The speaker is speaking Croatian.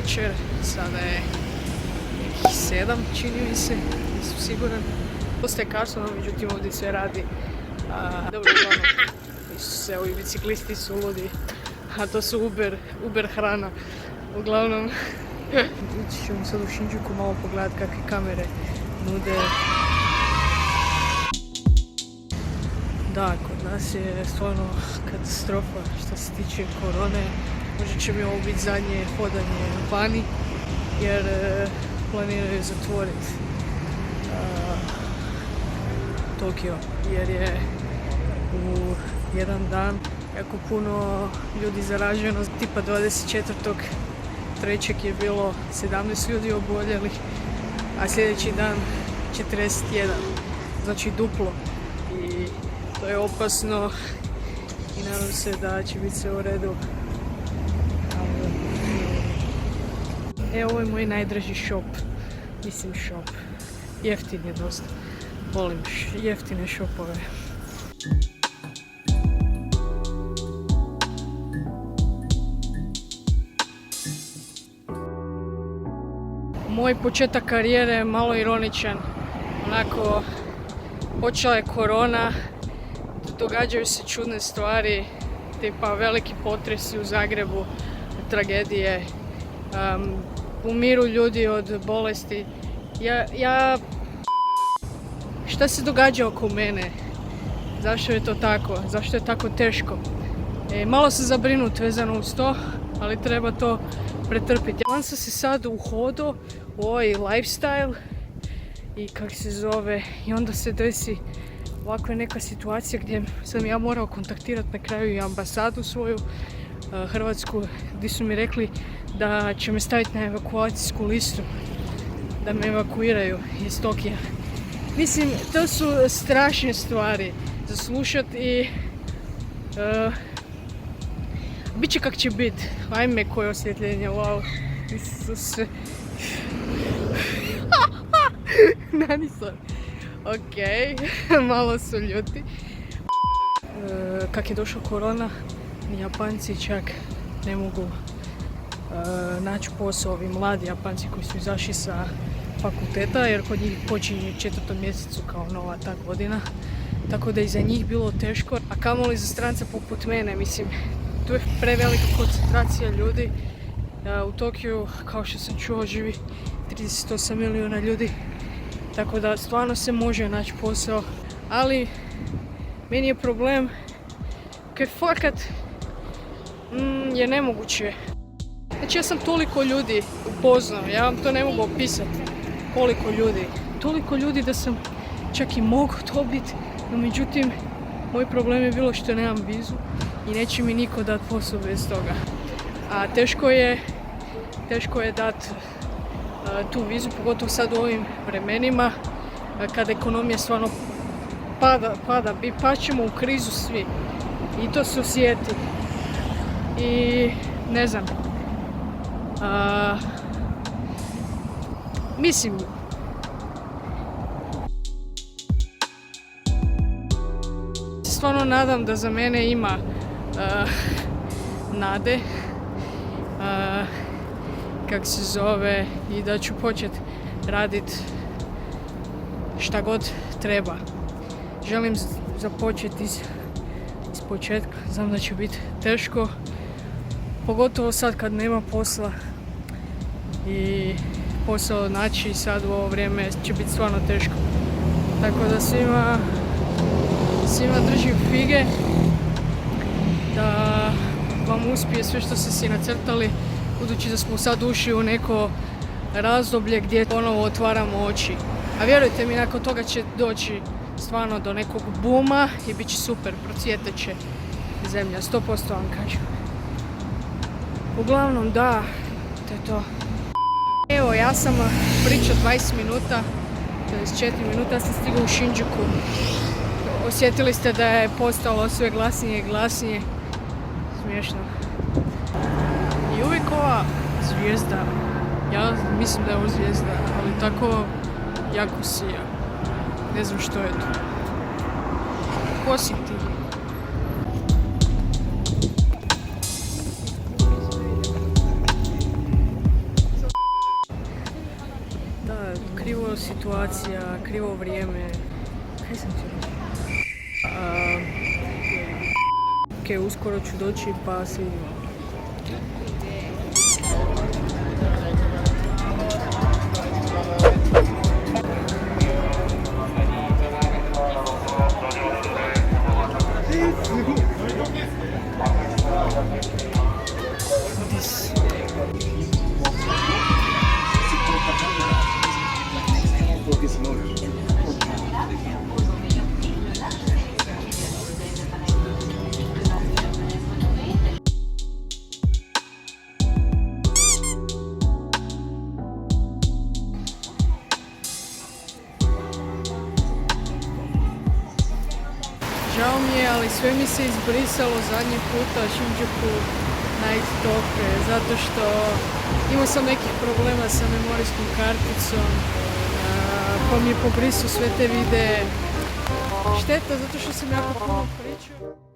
večer, sada je nekih 7, čini mi se, nisam siguran. Postaje kasno, međutim ovdje sve radi. Dobro, uglavnom, se ovi biciklisti su ludi, a to su Uber hrana. Uglavnom, ići ćemo sad u Shinjuku malo pogledati kakve kamere nude. Da, kod nas je stvarno katastrofa što se tiče korone. Možda će mi ovo biti zadnje hodanje vani, jer planiraju zatvoriti Tokio, jer je u jedan dan jako puno ljudi zaraženo. Tipa 24.3. je bilo 17 ljudi oboljelih, a sljedeći dan 41, znači duplo. I to je opasno i nadam se da će biti sve u redu. Ovo je moj najdraži shop, shop. Jeftin je dosta, volim jeftine shopove. Moj početak karijere je malo ironičan, onako počela je korona, događaju se čudne stvari, tipa veliki potresi u Zagrebu, tragedije, umiru ljudi od bolesti. Šta se događa oko mene? Zašto je to tako? Zašto je tako teško? Malo sam zabrinut vezano uz to, ali treba to pretrpiti. Ja sam se sad uhodo u ovaj lifestyle i i onda se desi ovakva neka situacija gdje sam ja morao kontaktirati na kraju i ambasadu svoju hrvatsku, gdje su mi rekli da će me staviti na evakuacijsku listu, da me evakuiraju iz Tokija. Mislim, to su strašne stvari za slušati i bit će kak će bit. Ajme, koje osvjetljenje, wow, Isuse. Nani sam. Ok, malo su ljuti. Kak je došla korona, Japanci čak ne mogu naći posao, ovi mladi Japanci koji su izašli sa fakulteta, jer kod njih počinje u 4. mjesecu kao nova ta godina. Tako da je za njih bilo teško, a kamoli za strance poput mene, mislim, tu je prevelika koncentracija ljudi. U Tokiju, kao što sam čuo, živi 38 milijuna ljudi, tako da stvarno se može naći posao, ali meni je problem kaj fakat je nemoguće. Znači ja sam toliko ljudi upoznao, ja vam to ne mogu opisati koliko ljudi. Toliko ljudi da sam čak i mogao dobiti, no međutim moj problem je bilo što nemam vizu i neće mi niko dati posao bez toga. A teško je dati tu vizu, pogotovo sad u ovim vremenima kada ekonomija stvarno pada. Paćemo u krizu svi i to se osjeti. I ne znam, mislim, stvarno nadam da za mene ima nade, kak se zove, i da ću početi raditi šta god treba. Želim započeti iz početka, znam da će biti teško, pogotovo sad kad nema posla i posao naći sad u ovo vrijeme će biti stvarno teško. Tako da svima držim fige da vam uspije sve što ste si nacrtali, budući da smo sad ušli u neko razdoblje gdje ponovo otvaramo oči. A vjerujte mi, nakon toga će doći stvarno do nekog buma i bit će super, procvjetat će zemlja, 100% vam kažem. Uglavnom, da, to je to. Evo, ja sam pričao 20 minuta, 24 minuta, sam stigao u Shinjuku. Osjetili ste da je postalo sve glasnije i glasnije. Smiješno. I uvijek ova zvijezda, ja mislim da je ovo zvijezda, ali tako jako sija. Ne znam što je to. Ko si ti? situacija, krivo vrijeme. Kaj sam ti rekao? Ok, uskoro ću doći pa se vidimo. Žao mi je, ali sve mi se izbrisalo zadnji puta Shinjuku Night Talk, zato što imao sam nekih problema sa memorijskom karticom, pa mi je pobrisao sve te videe. Šteta, zato što sam jako puno pričao.